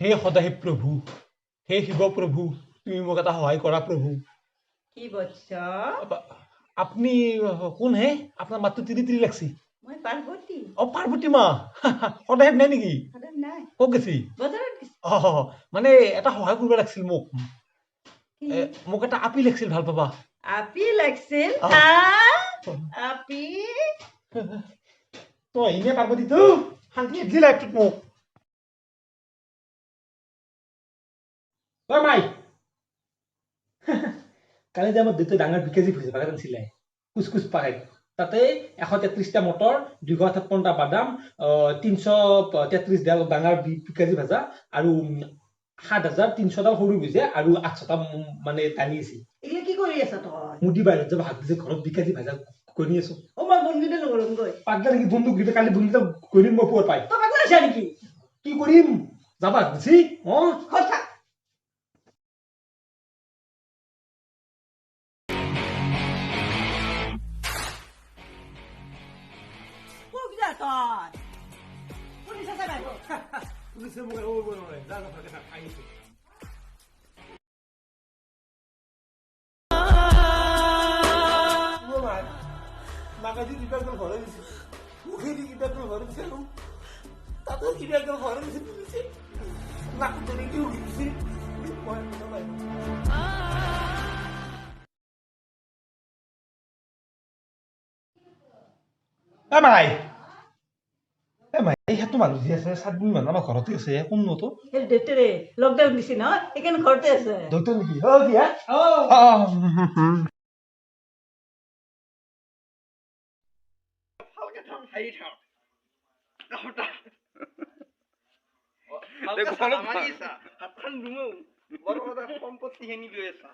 হে সদাশিৱ প্ৰভু, হে শিৱ প্ৰভু, তুমি মোক এটা সহায় কৰা প্ৰভু। কি বৎস? আপুনি কোন হে? আপোনাৰ মাতটো তিৰি তিৰি লাগছি। মই পাৰ্বতী। পাৰ্বতী মা সদাশিৱ নাই নেকি? সদায় নাই। ক'ত গেছি? বজাৰত গৈছে। মানে এটা সহায় কৰিব লাগিছিল মোক। কি? মোক এটা আপি লাগিছিল ভাল পাবা। আপি লাগছিল? আপি? তই এনে পাৰ্বতীটো শান্তি নিদিলি লাইফটোত মোক। মাই কালি যে আমাৰ দেউতাই ডাঙৰ 2 কেজি ভুজি বাগান আনিছিলে কুচকুচ পাই তাতে 133টা মটৰ 256টা বাদাম 333 ডাল ডাঙৰ 2 কেজি ভাজা আৰু 7300 ডাল সৰু ভুজিয়া আৰু 800টা মানে টানি আছিল। এগুলো কি কৰি আছা তই? মুদি বাহিৰত যাব হাত দিছে ঘৰত 2 কেজি ভাজা কৰি আছো। মই বন্ধুতে নগৰম গৈ। পাগলা নেকি বন্ধু গিটা কালি বন্ধুটা কৰিম মই পুৱাৰ পাই। তই পাগলা আছা নেকি? কি কৰিম যাবা দিছি কথা কুগদা তই। পুলিশ আছে নাই? পুলিশে মোক আৰু কৰিব নোৱাৰে যা যা ভালকে থাক আহিছো। নাগাজি কিবাকে ঘৰে দিছে মুখেদি কিবাকে ঘৰে দিছে আৰু তাতো কিবাকে ঘৰে দিছে পুলিচে নাকো তেনেকে উঠি দিছে মই নলাই মাই এই হাতটো মানুহ যি আছে 7 মানুহ আমাৰ ঘৰতে আছে কোন নতো দেউতাৰে লকডাউন দিছে ন সেইকাৰণে ঘৰতে আছে। দেউতা নেকি কি সম্পত্তি হেনি লৈ আছা